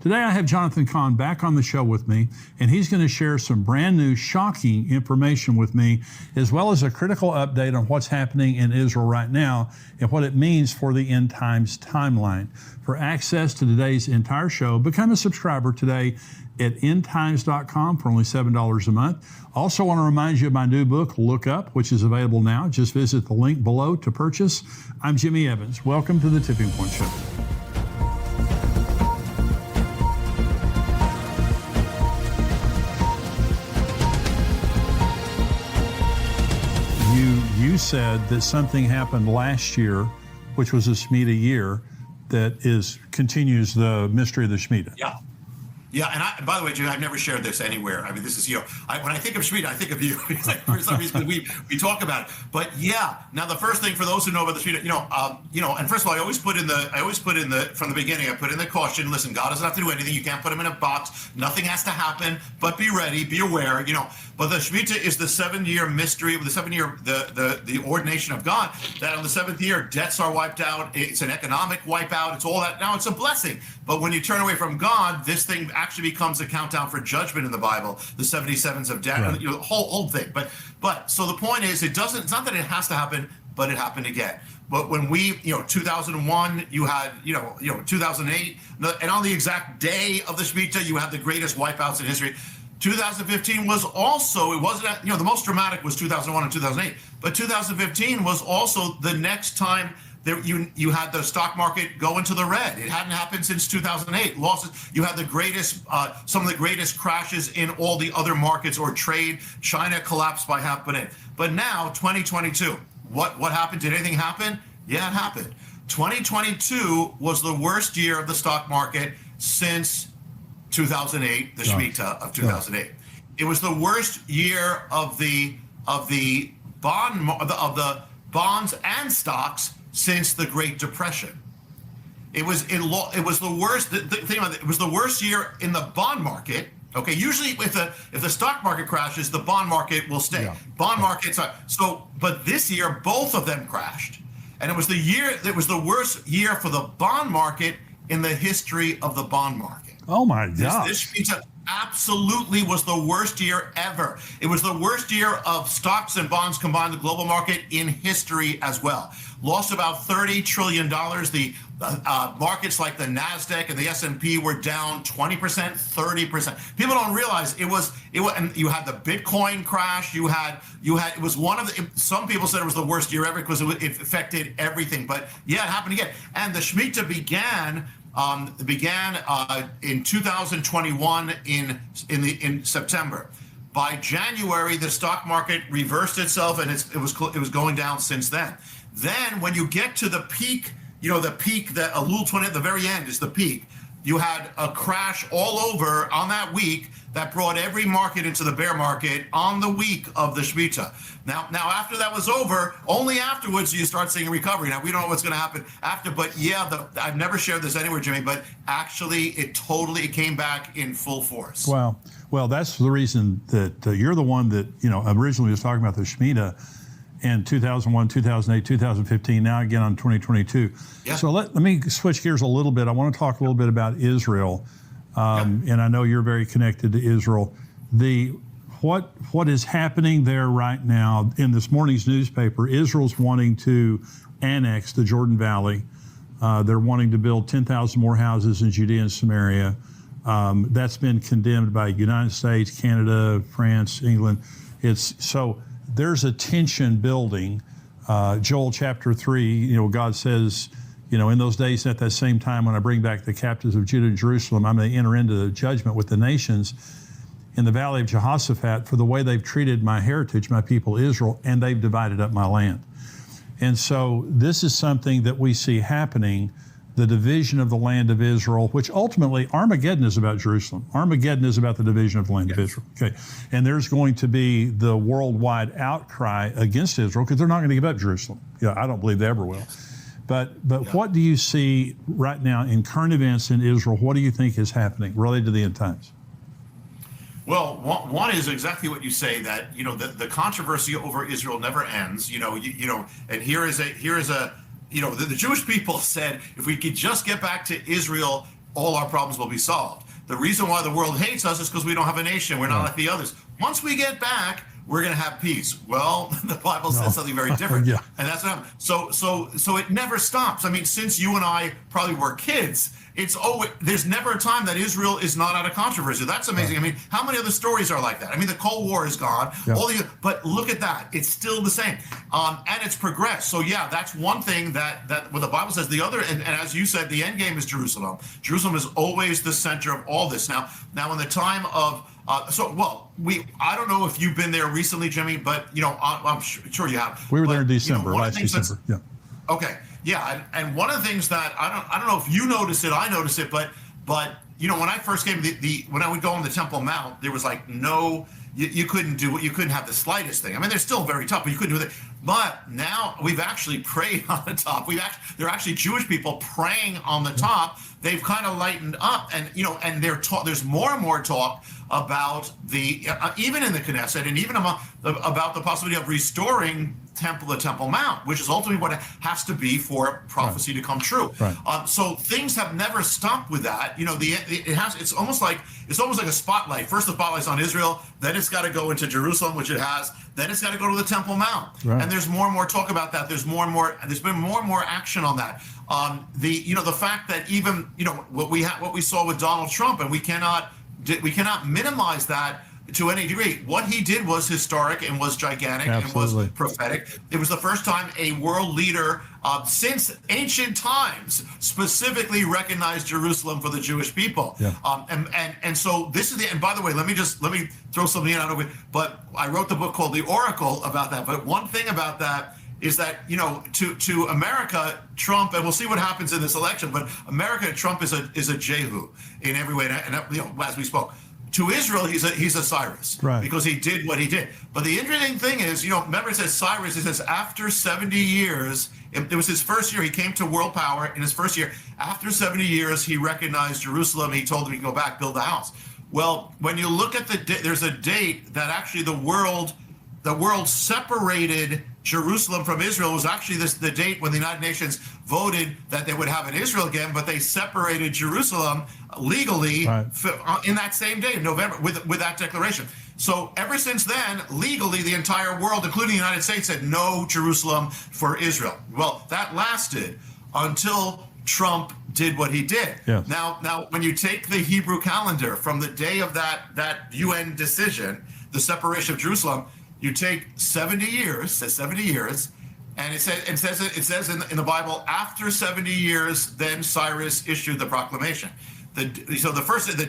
Today I have Jonathan Cahn back on the show with me, and he's going to share some brand new, shocking information with me, as well as a critical update on what's happening in Israel right now and what it means for the end times timeline. For access to today's entire show, become a subscriber today at endtimes.com for only $7 a month. Also want to remind you of my new book, Look Up, which is available now. Just visit the link below to purchase. I'm Jimmy Evans. Welcome to the Tipping Point Show. You said that something happened last year, which was a Shemitah year, that continues the mystery of the Shemitah. Yeah, and by the way, Jim, I've never shared this anywhere. I mean, this is, when I think of Shemitah, I think of you. It's like, for some reason, we talk about it. But yeah, now the first thing for those who know about the Shemitah, and first of all, I always put in from the beginning, I put in the caution, listen, God doesn't have to do anything. You can't put him in a box. Nothing has to happen, but be ready, be aware, But the Shemitah is the 7-year mystery, the 7-year, the ordination of God, that on the 7th year, debts are wiped out. It's an economic wipeout. It's all that. Now it's a blessing. But when you turn away from God, this thing actually becomes a countdown for judgment in the Bible, the 77s of death, right. The whole thing. But so the point is, it's not that it has to happen, but it happened again. But when 2001, you had, 2008, and on the exact day of the Shemitah, you had the greatest wipeouts in history. 2015 was also, it wasn't, the most dramatic was 2001 and 2008, but 2015 was also the next time that you had the stock market go into the red. It hadn't happened since 2008. Losses. You had the greatest, some of the greatest crashes in all the other markets or trade. China collapsed by $500 billion. But now, 2022, what happened? Did anything happen? Yeah, it happened. 2022 was the worst year of the stock market since 2008, the Shemitah of 2008. It was the worst year of the bonds and stocks since the Great Depression. It was the worst. The thing about it was the worst year in the bond market. Okay, usually if the stock market crashes, the bond market will stay. Yeah. Bond markets are but this year both of them crashed, and it was the worst year for the bond market in the history of the bond market. Oh my God! This Shemitah absolutely was the worst year ever. It was the worst year of stocks and bonds combined, the global market in history as well. Lost about $30 trillion. The markets like the NASDAQ and the S&P were down 20%, 30%. People don't realize it was, and you had the Bitcoin crash. It was one of the, some people said it was the worst year ever because it affected everything. But yeah, it happened again. And the Shemitah began in 2021 in September. By January, the stock market reversed itself, and it was going down since then. Then, when you get to the peak, the peak that Elul 20 at the very end is the peak. You had a crash all over on that week that brought every market into the bear market on the week of the Shemitah. Now after that was over, only afterwards you start seeing a recovery. Now we don't know what's going to happen after, but yeah, I've never shared this anywhere, Jimmy, but actually it came back in full force. Wow. Well, that's the reason that you're the one that originally was talking about the Shemitah in 2001, 2008, 2015, now again on 2022. Yeah. So let me switch gears a little bit. I want to talk a little bit about Israel. And I know you're very connected to Israel. What is happening there right now in this morning's newspaper, Israel's wanting to annex the Jordan Valley. They're wanting to build 10,000 more houses in Judea and Samaria. That's been condemned by the United States, Canada, France, England. There's a tension building. Joel chapter 3, God says, in those days at that same time when I bring back the captives of Judah and Jerusalem, I'm going to enter into the judgment with the nations in the valley of Jehoshaphat for the way they've treated my heritage, my people Israel, and they've divided up my land. And so this is something that we see happening, the division of the land of Israel, which ultimately Armageddon is about Jerusalem. Armageddon is about the division of the land of Israel. Okay, and there's going to be the worldwide outcry against Israel because they're not going to give up Jerusalem. I don't believe they ever will. But what do you see right now in current events in Israel? What do you think is happening related to the end times? Well, one is exactly what you say, that the controversy over Israel never ends. And here is a the Jewish people said, if we could just get back to Israel all our problems will be solved. The reason why the world hates us is because we don't have a nation. We're not like the others. Once we get back, we're going to have peace. Well, the Bible says something very different. Yeah. And that's what happened. So it never stops. I mean, since you and I probably were kids, it's always, there's never a time that Israel is not out of controversy. That's amazing. I mean, how many other stories are like that? I mean, the Cold War is gone. Yeah. But look at that. It's still the same. And it's progressed. So yeah, that's one thing that what the Bible says. The other, and as you said, the end game is Jerusalem. Jerusalem is always the center of all this. Now in the time of, I don't know if you've been there recently, Jimmy, but I'm sure you have. We were there in December, last December. Yeah. Okay. Yeah. And one of the things that I don't know if you noticed it, I noticed it, but when I first came, when I would go on the Temple Mount, there was like you couldn't have the slightest thing. I mean, they're still very tough, but you couldn't do it. But now we've actually prayed on the top. There are actually Jewish people praying on the top. They've kind of lightened up, and there's more and more talk about even in the Knesset, and even about the possibility of restoring the Temple Mount, which is ultimately what it has to be for prophecy to come true. Right. So things have never stopped with that. It's almost like a spotlight. First, the spotlight's on Israel, then it's got to go into Jerusalem, which it has. Then it's got to go to the Temple Mount. Right. And there's more and more talk about that. There's been more and more action on that. The fact that even what we saw with Donald Trump, and we cannot minimize that to any degree. What he did was historic and was gigantic. Absolutely. And was prophetic. It was the first time a world leader since ancient times specifically recognized Jerusalem for the Jewish people. Yeah. And so this is and by the way, let me throw something in out of it. But I wrote the book called The Oracle about that. But one thing about that is that, to America, Trump, and we'll see what happens in this election, but America, Trump is a Jehu in every way. And as we spoke, to Israel, he's a Cyrus, right, because he did what he did. But the interesting thing is, remember it says Cyrus, it says after 70 years, it was his first year, he came to world power in his first year. After 70 years, he recognized Jerusalem. He told them he could go back, build a house. Well, when you look at there's a date that actually the world separated Jerusalem from Israel. Was actually the date when the United Nations voted that they would have an Israel again, but they separated Jerusalem legally in that same day, in November, with that declaration. So ever since then, legally, the entire world, including the United States, said no Jerusalem for Israel. Well, that lasted until Trump did what he did. Yes. Now, when you take the Hebrew calendar from the day of that UN decision, the separation of Jerusalem, you take 70 years, and it says in the Bible, after 70 years, then Cyrus issued the proclamation. The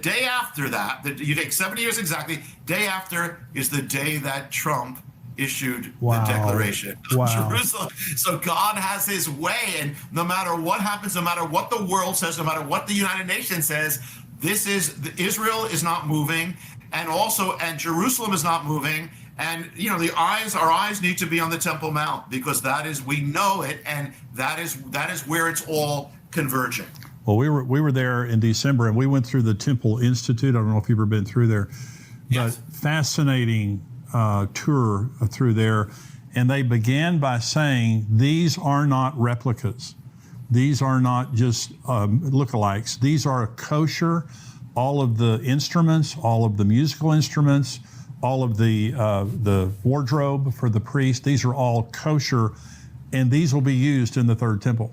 day after that, you take 70 years exactly, day after is the day that Trump issued the declaration of Jerusalem. So God has his way, and no matter what happens, no matter what the world says, no matter what the United Nations says, Israel is not moving, and Jerusalem is not moving. And our eyes need to be on the Temple Mount, because we know it, and that is where it's all converging. Well, we were there in December, and we went through the Temple Institute. I don't know if you've ever been through there, Yes. but fascinating tour through there. And they began by saying, these are not replicas. These are not just lookalikes. These are kosher. All of the instruments, all of the musical instruments, all of the wardrobe for the priest, these are all kosher, and these will be used in the third temple.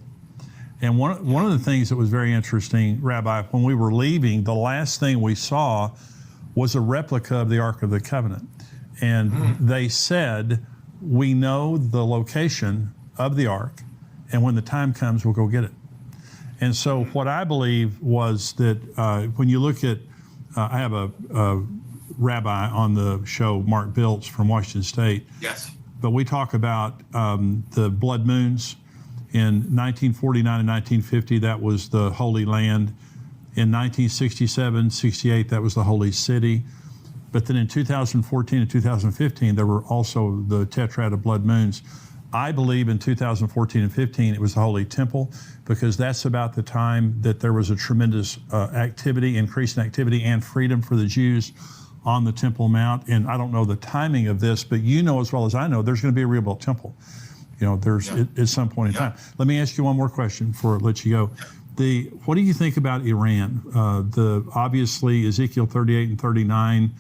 And one of the things that was very interesting, Rabbi, when we were leaving, the last thing we saw was a replica of the Ark of the Covenant. And they said, we know the location of the Ark, and when the time comes, we'll go get it. And so what I believe was that when you look at, I have a rabbi on the show, Mark Biltz from Washington State. Yes. But we talk about the blood moons. In 1949 and 1950, that was the Holy Land. In 1967, 68, that was the Holy City. But then in 2014 and 2015, there were also the tetrad of blood moons. I believe in 2014 and 15, it was the Holy Temple, because that's about the time that there was a tremendous activity, increase in activity and freedom for the Jews on the Temple Mount. And I don't know the timing of this, but you know as well as I know, there's going to be a rebuilt temple. At some point in time. Let me ask you one more question before I let you go. What do you think about Iran? Obviously Ezekiel 38 and 39,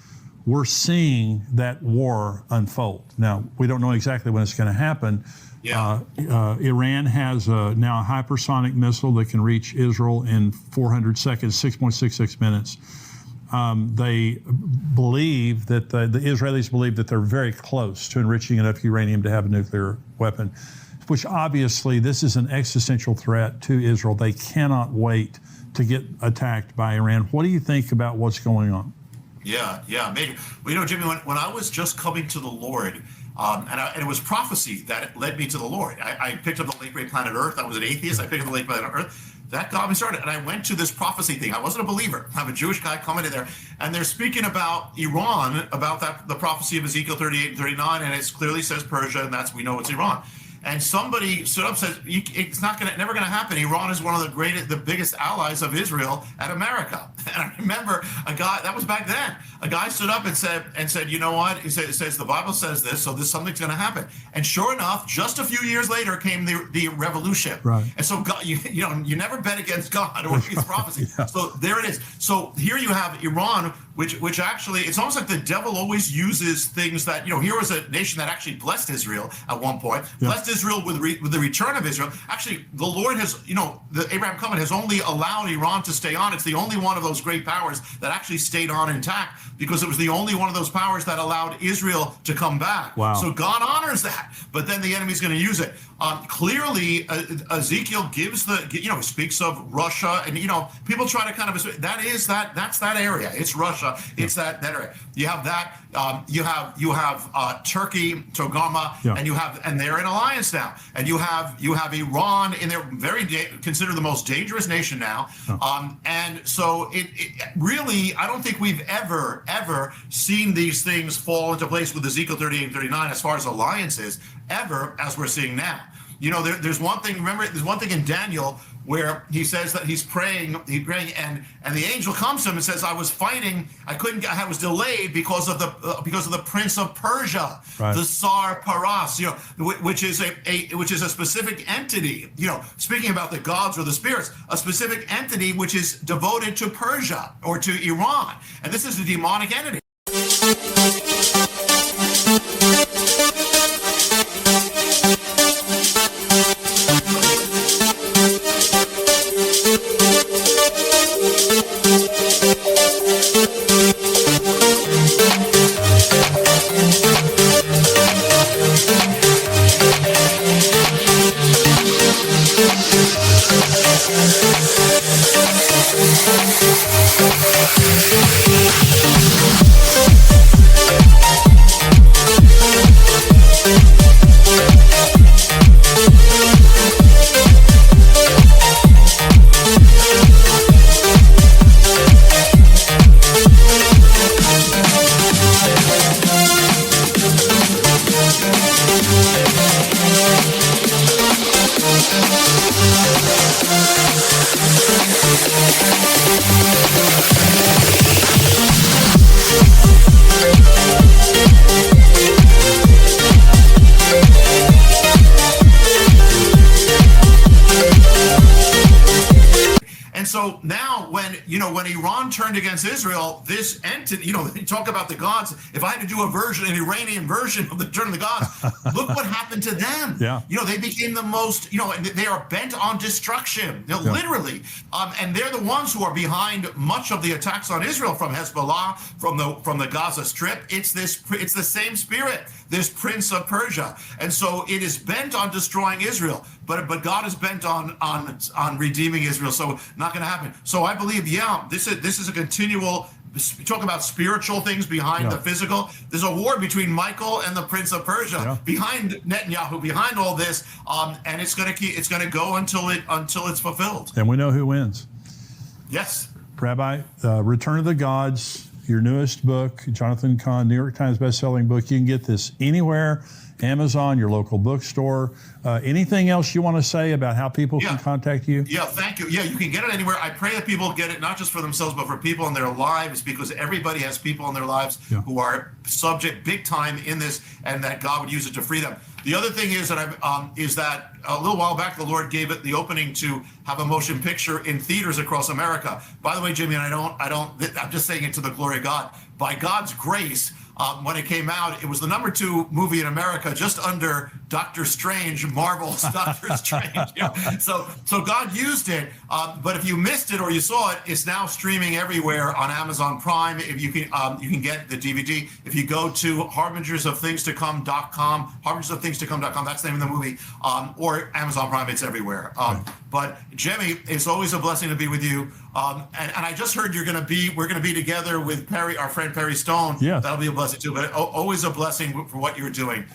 we're seeing that war unfold. Now, we don't know exactly when it's going to happen. Yeah. Iran has now a hypersonic missile that can reach Israel in 400 seconds, 6.66 minutes. They believe that the Israelis believe that they're very close to enriching enough uranium to have a nuclear weapon, which obviously this is an existential threat to Israel. They cannot wait to get attacked by Iran. What do you think about what's going on? Yeah, maybe. Well, Jimmy, when I was just coming to the Lord, and it was prophecy that led me to the Lord. I picked up the late great planet Earth. I was an atheist. I picked up the late planet Earth. That got me started. And I went to this prophecy thing. I wasn't a believer. I'm a Jewish guy coming in there. And they're speaking about Iran, about the prophecy of Ezekiel 38 and 39. And it clearly says Persia, and we know it's Iran. And somebody stood up and said, it's never going to happen. Iran is one of the biggest allies of Israel and America. And I remember a guy, that was back then, a guy stood up and said, you know what? It says the Bible says this, so something's going to happen. And sure enough, just a few years later came the revolution. Right. And so God, you never bet against God or against prophecy. Yeah. So there it is. So here you have Iran, which actually, it's almost like the devil always uses things that, here was a nation that actually blessed Israel at one point, blessed Israel with the return of Israel. Actually, the Lord has, the Abraham covenant has only allowed Iran to stay on. It's the only one of those great powers that actually stayed on intact, because it was the only one of those powers that allowed Israel to come back. Wow. So God honors that, but then the enemy's going to use it. Clearly, Ezekiel gives speaks of Russia, and people try to kind of that's that area. It's Russia. It's that area. You have that. You have Turkey, Togarmah, and they're in alliance now. And you have Iran, and they're considered the most dangerous nation now. And so it really, I don't think we've ever seen these things fall into place with Ezekiel 38 and 39 as far as alliances ever as we're seeing now. There's one thing. Remember, there's one thing in Daniel where he says that he's praying, and the angel comes to him and says, "I was fighting. I was delayed because of the prince of Persia, right. The Tsar Paras, which is a specific entity. Speaking about the gods or the spirits, a specific entity which is devoted to Persia or to Iran, and this is a demonic entity." So now when Iran turned against Israel, this entity, they talk about the gods. If I had to do an Iranian version of the Turn of the Gods, look what happened to them. Yeah. They became the most, they are bent on destruction, literally. And they're the ones who are behind much of the attacks on Israel from Hezbollah, from the Gaza Strip. It's the same spirit, this prince of Persia. And so it is bent on destroying Israel, but God is bent on redeeming Israel. So not going to happen. So I believe, this is a continual. Talk about spiritual things behind the physical. There's a war between Michael and the Prince of Persia behind Netanyahu, behind all this, and it's going to go until it's fulfilled. And we know who wins. Yes, Rabbi, Return of the Gods, your newest book, Jonathan Cahn, New York Times best-selling book. You can get this anywhere. Amazon, your local bookstore. Anything else you want to say about how people can contact you? Yeah, thank you. Yeah, you can get it anywhere. I pray that people get it not just for themselves, but for people in their lives, because everybody has people in their lives who are subject big time in this, and that God would use it to free them. The other thing is that a little while back the Lord gave it the opening to have a motion picture in theaters across America. By the way, Jimmy, and I'm just saying it to the glory of God. By God's grace, when it came out, it was the #2 movie in America, just under Doctor Strange, Marvel's Doctor Strange. So God used it. But if you missed it or you saw it, it's now streaming everywhere on Amazon Prime. If you can get the DVD. If you go to HarbingersOfThingsToCome.com, HarbingersOfThingsToCome.com, that's the name of the movie, or Amazon Prime, it's everywhere. But Jimmy, it's always a blessing to be with you. And I just heard we're going to be together with Perry, our friend Perry Stone. Yeah. That'll be a blessing too, but always a blessing for what you're doing.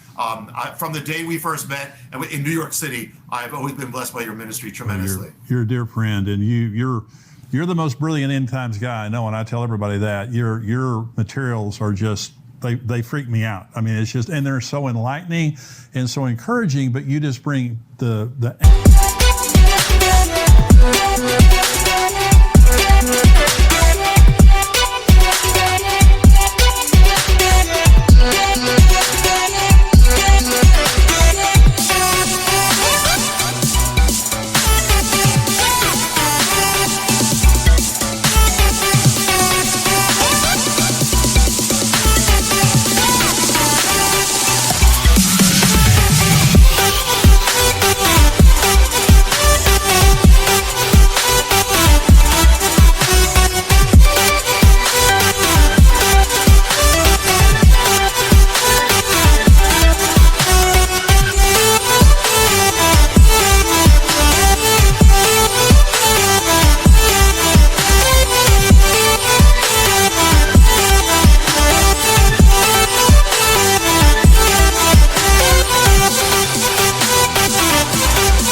From the day we first met in New York City, I've always been blessed by your ministry tremendously. You're a dear friend, and you're the most brilliant end times guy I know, and I tell everybody that. Your materials are just, they freak me out. I mean, it's just, and they're so enlightening and so encouraging, but you just bring the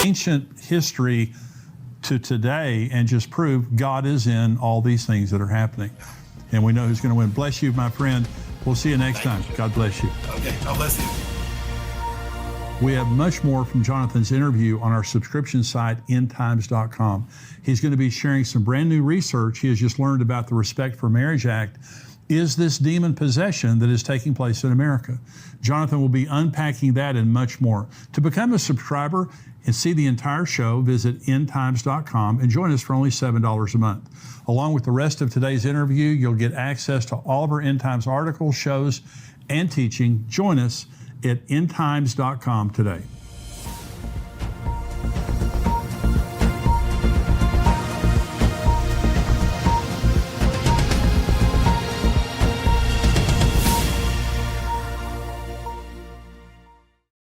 ancient history to today and just prove God is in all these things that are happening. And we know who's going to win. Bless you, my friend. We'll see you next time. God bless you. Okay, God bless you. We have much more from Jonathan's interview on our subscription site, endtimes.com. He's going to be sharing some brand new research he has just learned about the Respect for Marriage Act. Is this demon possession that is taking place in America? Jonathan will be unpacking that and much more. To become a subscriber and see the entire show, visit endtimes.com and join us for only $7 a month. Along with the rest of today's interview, you'll get access to all of our End Times articles, shows, and teaching. Join us at endtimes.com today.